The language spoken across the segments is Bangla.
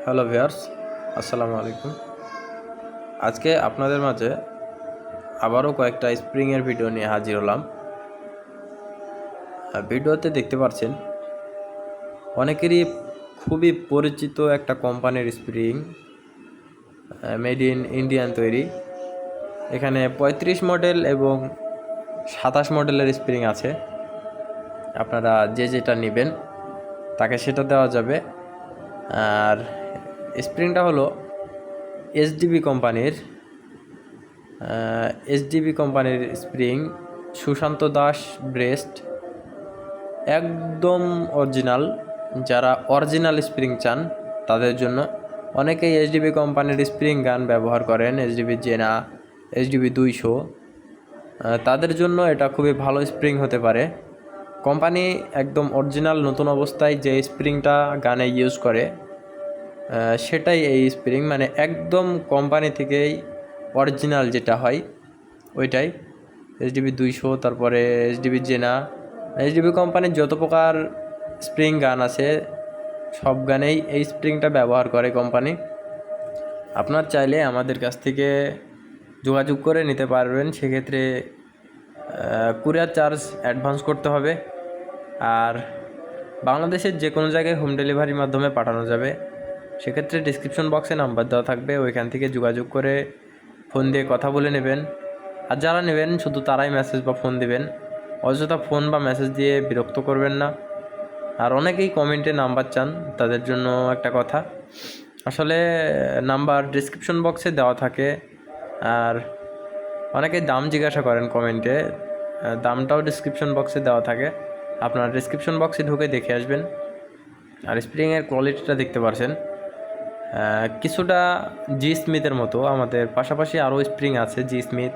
হ্যালো ভিউয়ার্স, আসসালামু আলাইকুম। আজকে আপনাদের মাঝে আবারও কয়েকটা স্প্রিংয়ের ভিডিও নিয়ে হাজির হলাম। ভিডিওতে দেখতে পাচ্ছেন অনেকেরই খুবই পরিচিত একটা কোম্পানির স্প্রিং, মেড ইন ইন্ডিয়ান তৈরি। এখানে 35 মডেল এবং 27 মডেলের স্প্রিং আছে। আপনারা যে যেটা নেবেন তাকে সেটা দেওয়া যাবে। আর স্প্রিংটা হলো এসডিবি কোম্পানির স্প্রিং, সুশান্ত দাস ব্রেস্ট, একদম অরিজিনাল। যারা অরিজিনাল স্প্রিং চান তাদের জন্য অনেকেই এসডিবি কোম্পানির স্প্রিং গান ব্যবহার করেন, এসডিবি জেনা, এসডিবি 200। তাদের জন্য এটা খুবই ভালো স্প্রিং হতে পারে। কোম্পানি একদম অরিজিনাল নতুন অবস্থায় যে স্প্রিংটা গানে ইউজ করে সেটাই এই স্প্রিং, মানে একদম কোম্পানি থেকেই অরিজিনাল যেটা হয় ওইটাই। এসডিবি 200, তারপরে এসডিবি জেনা, এসডিবি কোম্পানির যত প্রকার স্প্রিং গান আছে সব গানেই এই স্প্রিংটা ব্যবহার করে কোম্পানি। আপনার চাইলে আমাদের কাছ থেকে যোগাযোগ করে নিতে পারবেন। সেক্ষেত্রে কুরিয়ার চার্জ অ্যাডভান্স করতে হবে, আর বাংলাদেশের যে কোনো জায়গায় হোম ডেলিভারির মাধ্যমে পাঠানো যাবে। সেক্ষেত্রে ডিসক্রিপশন বক্সে নাম্বার দেওয়া থাকবে, ওইখান থেকে যোগাযোগ করে ফোন দিয়ে কথা বলে নেবেন। আর যারা নেবেন শুধু তারাই মেসেজ বা ফোন দিবেন, অযথা ফোন বা মেসেজ দিয়ে বিরক্ত করবেন না। আর অনেকেই কমেন্টে নাম্বার চান, তাদের জন্য একটা কথা, আসলে নাম্বার ডিসক্রিপশন বক্সে দেওয়া থাকে। আর অনেকেই দাম জিজ্ঞাসা করেন কমেন্টে, দামটাও ডিসক্রিপশন বক্সে দেওয়া থাকে, আপনারা ডিসক্রিপশন বক্সে ঢুকে দেখে আসবেন। আর স্প্রিংয়ের কোয়ালিটিটা দেখতে পাচ্ছেন কিছুটা জি স্মিথের মতো। আমাদের পাশাপাশি আরও স্প্রিং আছে, জি স্মিথ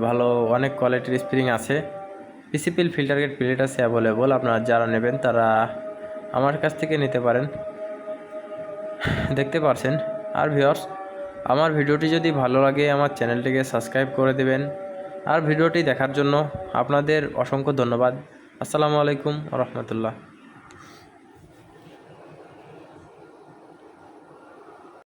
ভালো অনেক কোয়ালিটির স্প্রিং আছে। পিসিপিএল ফিল্টার গেট প্লেট আছে অ্যাভেলেবল, আপনারা যারা নেবেন তারা আমার কাছ থেকে নিতে পারেন। দেখতে পাচ্ছেন। আর ভিউয়ার্স, আমার ভিডিওটি যদি ভালো লাগে আমার চ্যানেলটিকে সাবস্ক্রাইব করে দেবেন। আর ভিডিওটি দেখার জন্য আপনাদের অসংখ্য ধন্যবাদ। আসসালামু আলাইকুম ওয়া রাহমাতুল্লাহ।